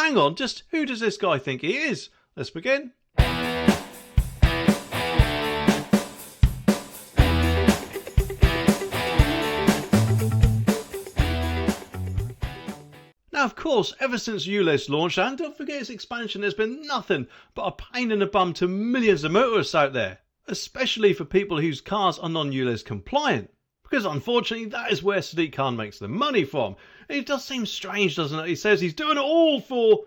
hang on, just who does this guy think he is? Let's begin. Now, of course, ever since ULEZ launched, and don't forget its expansion, there's been nothing but a pain in the bum to millions of motorists out there, especially for people whose cars are non-ULEZ compliant. Because unfortunately, that is where Sadiq Khan makes the money from. And it does seem strange, doesn't it? He says he's doing it all for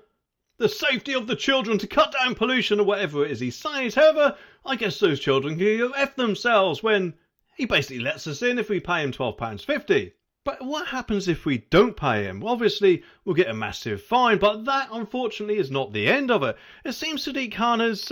the safety of the children, to cut down pollution or whatever it is he says. However, I guess those children can go F themselves when he basically lets us in if we pay him £12.50. But what happens if we don't pay him? Well, obviously, we'll get a massive fine, but that, unfortunately, is not the end of it. It seems Sadiq Khan has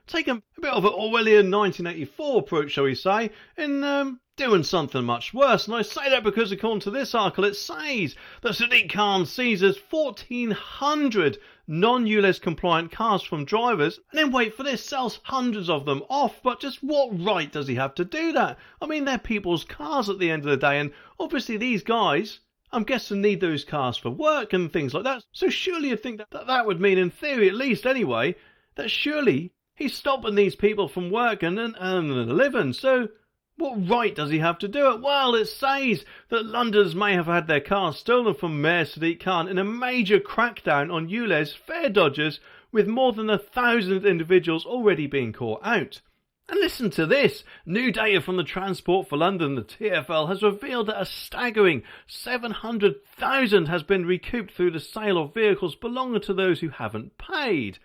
taken a bit of an Orwellian 1984 approach, shall we say, in doing something much worse. And I say that because, according to this article, it says that Sadiq Khan seizes 1,400 non-ULEZ compliant cars from drivers, and then wait for this, sells hundreds of them off. But just what right does he have to do that? I mean, they're people's cars at the end of the day, and obviously these guys, I'm guessing, need those cars for work and things like that. So surely you'd think that would mean, in theory at least anyway, that surely he's stopping these people from working and earning a living. So what right does he have to do it? Well, it says that Londoners may have had their cars stolen from Mayor Sadiq Khan in a major crackdown on ULEZ fare dodgers, with more than 1,000 individuals already being caught out. And listen to this. New data from the Transport for London, the TfL, has revealed that a staggering 700,000 has been recouped through the sale of vehicles belonging to those who haven't paid.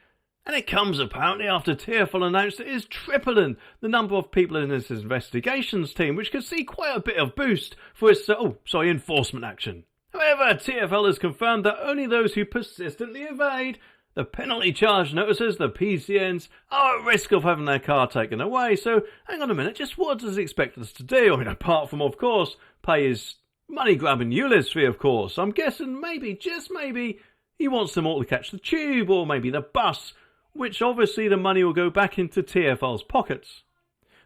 And it comes apparently after TfL announced it is tripling the number of people in its investigations team, which could see quite a bit of boost for its enforcement action. However, TfL has confirmed that only those who persistently evade the penalty charge notices, the PCNs, are at risk of having their car taken away. So hang on a minute, just what does he expect us to do? I mean, apart from, of course, pay his money-grabbing ULEZ fee, of course. I'm guessing maybe, just maybe, he wants them all to catch the tube or maybe the bus, which obviously the money will go back into TfL's pockets.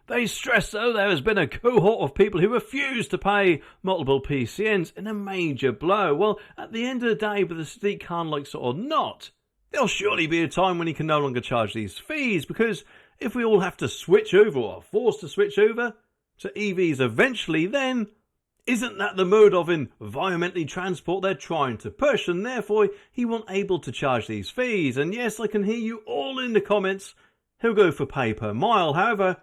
They stress, though, there has been a cohort of people who refuse to pay multiple PCNs in a major blow. Well, at the end of the day, whether Sadiq Khan likes it or not, there'll surely be a time when he can no longer charge these fees, because if we all have to switch over or are forced to switch over to EVs eventually, then isn't that the mode of environmentally transport they're trying to push? And therefore, he won't able to charge these fees. And yes, I can hear you all in the comments. He'll go for pay per mile. However,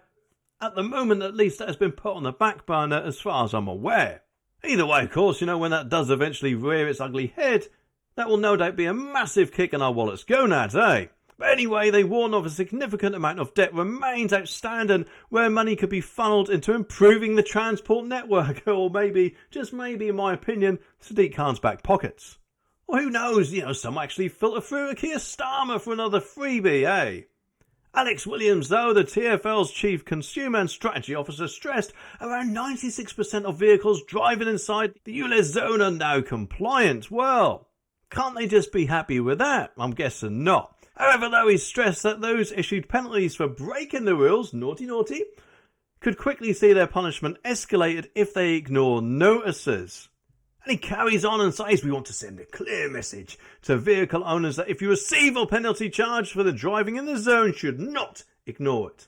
at the moment, at least, that has been put on the back burner as far as I'm aware. Either way, of course, when that does eventually rear its ugly head, that will no doubt be a massive kick in our wallets gonads, eh? But anyway, they warn of a significant amount of debt remains outstanding, where money could be funneled into improving the transport network, or maybe, just maybe in my opinion, Sadiq Khan's back pockets. Or who knows, some actually filter through a Kia Starmer for another freebie, eh? Alex Williams, though, the TfL's Chief Consumer and Strategy Officer, stressed around 96% of vehicles driving inside the ULEZ zone are now compliant. Well, can't they just be happy with that? I'm guessing not. However, though, he stressed that those issued penalties for breaking the rules, naughty, could quickly see their punishment escalated if they ignore notices. And he carries on and says, we want to send a clear message to vehicle owners that if you receive a penalty charge for the driving in the zone, should not ignore it.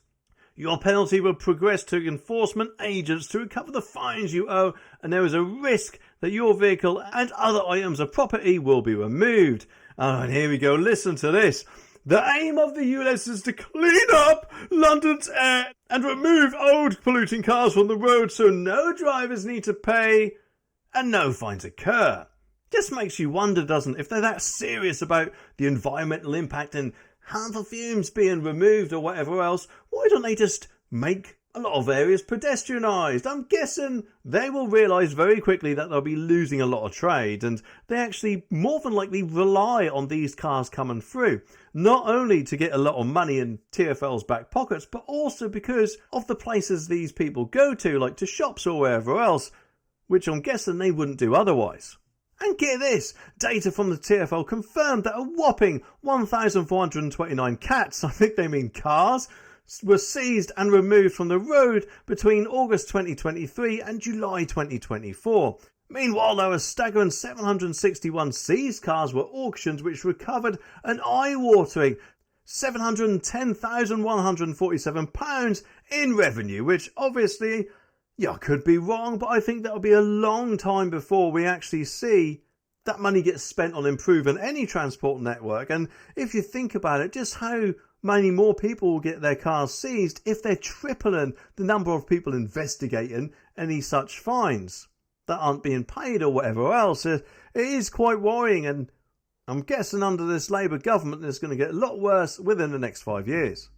Your penalty will progress to enforcement agents to recover the fines you owe, and there is a risk that your vehicle and other items of property will be removed. Oh, and here we go, listen to this. The aim of the ULEZ is to clean up London's air and remove old polluting cars from the road so no drivers need to pay and no fines occur. Just makes you wonder, doesn't it, if they're that serious about the environmental impact and harmful fumes being removed or whatever else, why don't they just make a lot of areas pedestrianised? I'm guessing they will realise very quickly that they'll be losing a lot of trade, and they actually more than likely rely on these cars coming through, not only to get a lot of money in TfL's back pockets, but also because of the places these people go to, like to shops or wherever else, which I'm guessing they wouldn't do otherwise. And get this, data from the TfL confirmed that a whopping 1,429 cats, I think they mean cars, were seized and removed from the road between August 2023 and July 2024. Meanwhile, though, a staggering 761 seized cars were auctioned, which recovered an eye-watering £710,147 in revenue, which obviously, I could be wrong, but I think that'll be a long time before we actually see that money gets spent on improving any transport network. And if you think about it, just how many more people will get their cars seized if they're tripling the number of people investigating any such fines that aren't being paid or whatever else. It is quite worrying, and I'm guessing under this Labour government it's going to get a lot worse within the next 5 years.